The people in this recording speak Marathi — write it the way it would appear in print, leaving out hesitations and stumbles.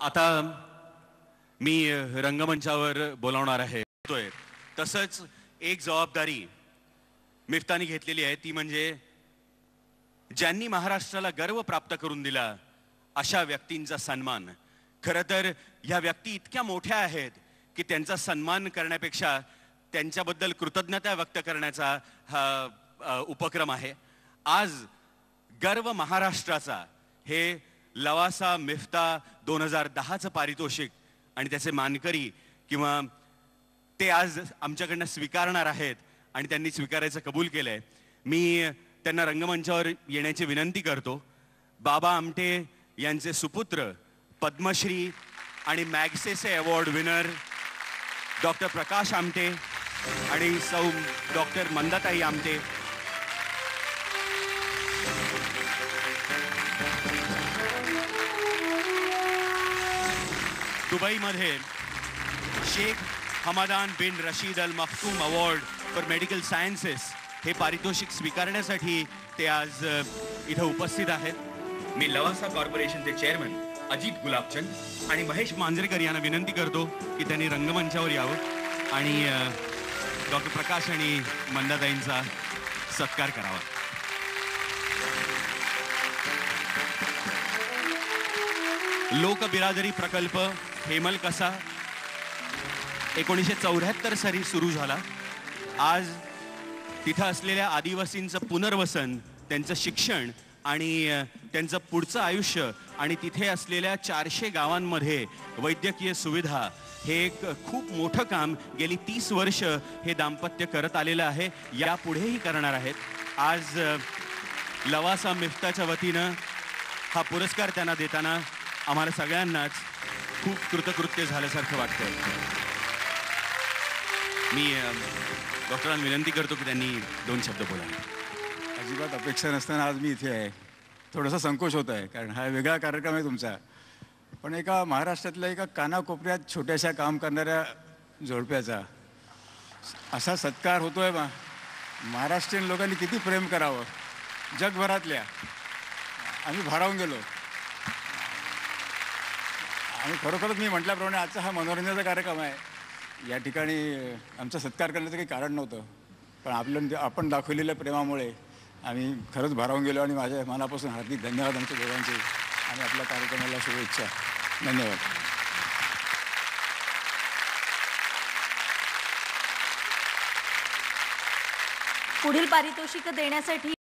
आता मी रंगमंचावर बोलावणार आहे. तसंच एक जबाबदारी मिफ्तानी घेतलेली आहे, ती म्हणजे ज्यांनी महाराष्ट्राला गर्व प्राप्त करून दिला अशा व्यक्तींचा सन्मान. खरं तर ह्या व्यक्ती इतक्या मोठ्या आहेत की त्यांचा सन्मान करण्यापेक्षा त्यांच्याबद्दल कृतज्ञता व्यक्त करण्याचा हा उपक्रम आहे. आज गर्व महाराष्ट्राचा हे लवासा मिफ्ता 2010चं पारितोषिक आणि त्याचे मानकरी किंवा ते आज आमच्याकडनं स्वीकारणार आहेत आणि त्यांनी स्वीकारायचं कबूल केलंय. मी त्यांना रंगमंचावर येण्याची विनंती करतो. बाबा आमटे यांचे सुपुत्र पद्मश्री आणि Magsaysay award winner doctor Prakash Amte आणि सौ डॉक्टर मंदाताई आमटे. दुबईमध्ये Sheikh Hamdan bin Rashid Al Maktoum award for medical sciences हे पारितोषिक स्वीकारण्यासाठी ते आज इथं उपस्थित आहेत. मी लवासा कॉर्पोरेशनचे चेअरमन अजित गुलाबचंद आणि महेश मांजरेकर यांना विनंती करतो की त्यांनी रंगमंचावर यावं आणि डॉक्टर प्रकाश आणि मंदाताईंचा सत्कार करावा. लोकबिरादरी प्रकल्प हेमल कसा 1974 साली सुरू झाला. आज तिथं असलेल्या आदिवासींचं पुनर्वसन, त्यांचं शिक्षण आणि त्यांचं पुढचं आयुष्य आणि तिथे असलेल्या 400 गावांमध्ये वैद्यकीय सुविधा हे एक खूप मोठं काम गेली 30 वर्ष हे दाम्पत्य करत आलेलं आहे. यापुढेही करणार आहेत. आज लवासा मिफ्ताच्या वतीनं हा पुरस्कार त्यांना देताना आम्हाला सगळ्यांनाच खूप कृतकृत्य झाल्यासारखं वाटतं. मी डॉक्टरांना विनंती करतो की त्यांनी 2 शब्द बोलावे. अजिबात अपेक्षा नसताना आज मी इथे आहे. थोडासा संकोच होत आहे कारण हा वेगळा कार्यक्रम आहे तुमचा. पण एका महाराष्ट्रातल्या एका कानाकोपऱ्यात छोट्याशा काम करणाऱ्या जोडप्याचा असा सत्कार होतोय. महाराष्ट्रीयन लोकांनी किती प्रेम करावं. जगभरातल्या आम्ही भारावून गेलो. आणि खरोखरच मी म्हटल्याप्रमाणे आजचा हा मनोरंजनाचा कार्यक्रम आहे. या ठिकाणी आमचा सत्कार करण्याचं काही कारण नव्हतं, पण आपण दाखवलेल्या प्रेमामुळे आम्ही खरंच भारावून गेलो. आणि माझ्या मनापासून हार्दिक धन्यवाद आमच्या दोघांचे आणि आपल्या कार्यक्रमाला शुभेच्छा. धन्यवाद. पुढील पारितोषिक देण्यासाठी